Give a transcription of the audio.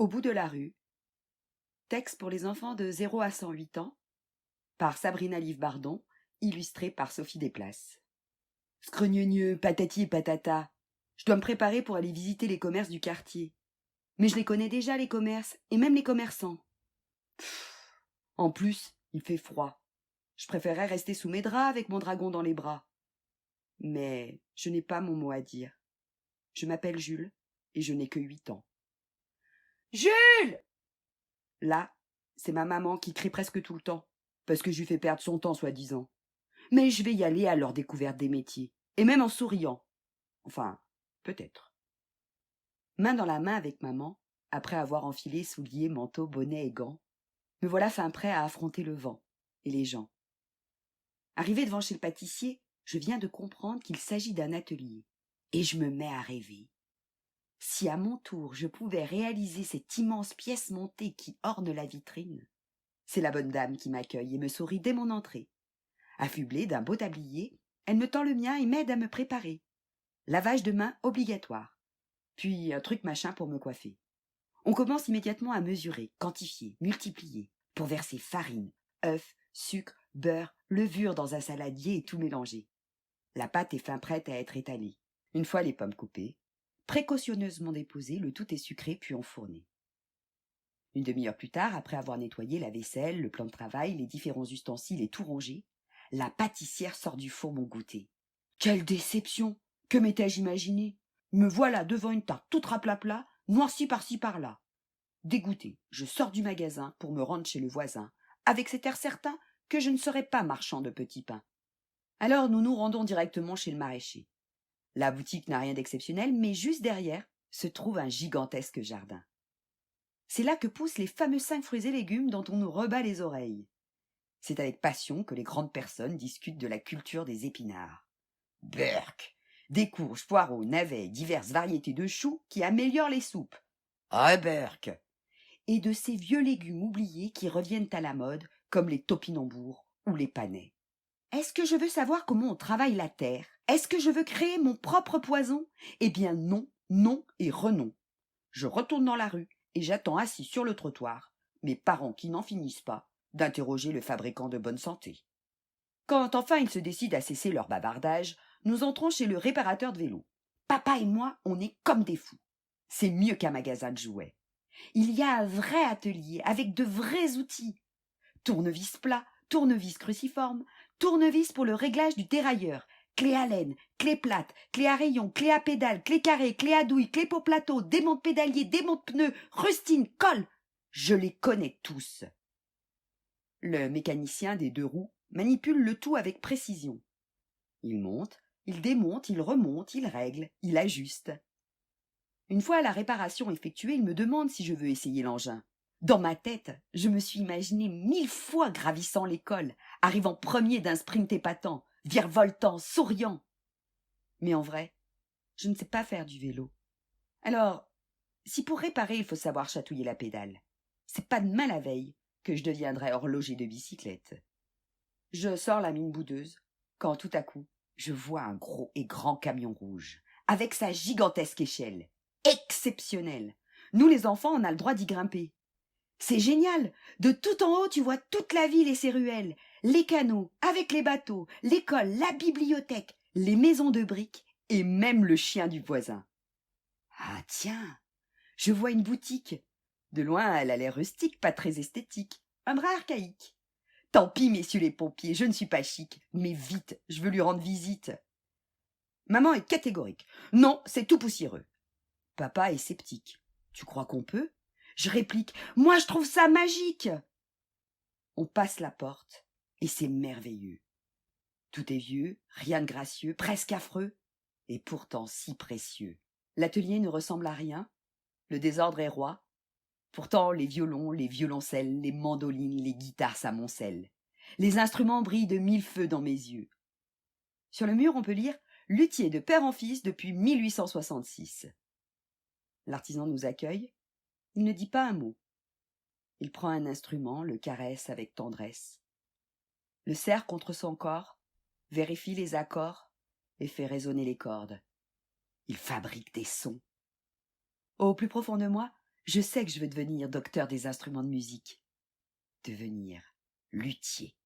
Au bout de la rue. Texte pour les enfants de 0 à 108 ans, par Sabrina Livbardon, illustré par Sophie Desplaces. Scrogneugneux, patati et patata. Je dois me préparer pour aller visiter les commerces du quartier. Mais je les connais déjà, les commerces, et même les commerçants. En plus, il fait froid. Je préférerais rester sous mes draps avec mon dragon dans les bras. Mais je n'ai pas mon mot à dire. Je m'appelle Jules, et je n'ai que 8 ans. Jules! Là, c'est ma maman qui crie presque tout le temps, parce que je lui fais perdre son temps, soi-disant. Mais je vais y aller à leur découverte des métiers, et même en souriant. Enfin, peut-être. Main dans la main avec maman, après avoir enfilé souliers, manteau, bonnet et gants, me voilà fin prêt à affronter le vent et les gens. Arrivé devant chez le pâtissier, je viens de comprendre qu'il s'agit d'un atelier, et je me mets à rêver. Si à mon tour je pouvais réaliser cette immense pièce montée qui orne la vitrine. C'est la bonne dame qui m'accueille et me sourit dès mon entrée. Affublée d'un beau tablier, elle me tend le mien et m'aide à me préparer. Lavage de mains obligatoire, puis un truc machin pour me coiffer. On commence immédiatement à mesurer, quantifier, multiplier, pour verser farine, œufs, sucre, beurre, levure dans un saladier et tout mélanger. La pâte est fin prête à être étalée. Une fois les pommes coupées, précautionneusement déposées, le tout est sucré puis enfourné. Une demi-heure plus tard, après avoir nettoyé la vaisselle, le plan de travail, les différents ustensiles et tout rangé, la pâtissière sort du four mon goûter. Quelle déception! Que m'étais-je imaginé? Me voilà devant une tarte toute raplapla, noircie par-ci par-là. Dégoûtée, je sors du magasin pour me rendre chez le voisin, avec cet air certain que je ne serais pas marchand de petits pains. Alors nous nous rendons directement chez le maraîcher. La boutique n'a rien d'exceptionnel, mais juste derrière se trouve un gigantesque jardin. C'est là que poussent les fameux 5 fruits et légumes dont on nous rebat les oreilles. C'est avec passion que les grandes personnes discutent de la culture des épinards. Berk! Des courges, poireaux, navets, diverses variétés de choux qui améliorent les soupes. Ah, Berk! Et de ces vieux légumes oubliés qui reviennent à la mode, comme les topinambours ou les panais. Est-ce que je veux savoir comment on travaille la terre? Est-ce que je veux créer mon propre poison? Eh bien non, non et renon. Je retourne dans la rue et j'attends assis sur le trottoir mes parents qui n'en finissent pas d'interroger le fabricant de bonne santé. Quand enfin ils se décident à cesser leur bavardage, nous entrons chez le réparateur de vélos. Papa et moi, on est comme des fous. C'est mieux qu'un magasin de jouets. Il y a un vrai atelier avec de vrais outils. Tournevis plat, tournevis cruciforme, tournevis pour le réglage du dérailleur, clé à laine, clé plate, clé à rayon, clé à pédale, clé carrée, clé à douille, clé pour plateau, démonte pédalier, démonte pneu, rustine, colle. Je les connais tous. Le mécanicien des 2 roues manipule le tout avec précision. Il monte, il démonte, il remonte, il règle, il ajuste. Une fois la réparation effectuée, il me demande si je veux essayer l'engin. Dans ma tête, je me suis imaginé 1000 fois gravissant l'école, arrivant premier d'un sprint épatant, virevoltant, souriant. Mais en vrai, je ne sais pas faire du vélo. Alors, si pour réparer il faut savoir chatouiller la pédale, c'est pas demain la veille que je deviendrai horloger de bicyclette. Je sors la mine boudeuse, quand tout à coup, je vois un gros et grand camion rouge, avec sa gigantesque échelle. Exceptionnel! Nous les enfants, on a le droit d'y grimper. C'est génial! De tout en haut, tu vois toute la ville et ses ruelles, les canaux, avec les bateaux, l'école, la bibliothèque, les maisons de briques et même le chien du voisin. Ah tiens! Je vois une boutique. De loin, elle a l'air rustique, pas très esthétique. Un bras archaïque. Tant pis, messieurs les pompiers, je ne suis pas chic. Mais vite, je veux lui rendre visite. Maman est catégorique. Non, c'est tout poussiéreux. Papa est sceptique. Tu crois qu'on peut? Je réplique. Moi, je trouve ça magique. On passe la porte, et c'est merveilleux. Tout est vieux, rien de gracieux, presque affreux, et pourtant si précieux. L'atelier ne ressemble à rien. Le désordre est roi. Pourtant, les violons, les violoncelles, les mandolines, les guitares s'amoncellent. Les instruments brillent de 1000 feux dans mes yeux. Sur le mur, on peut lire « Luthier de père en fils depuis 1866 ». L'artisan nous accueille. Il ne dit pas un mot. Il prend un instrument, le caresse avec tendresse, le serre contre son corps, vérifie les accords et fait résonner les cordes. Il fabrique des sons. Au plus profond de moi, Je sais que je veux devenir docteur des instruments de musique. Devenir luthier.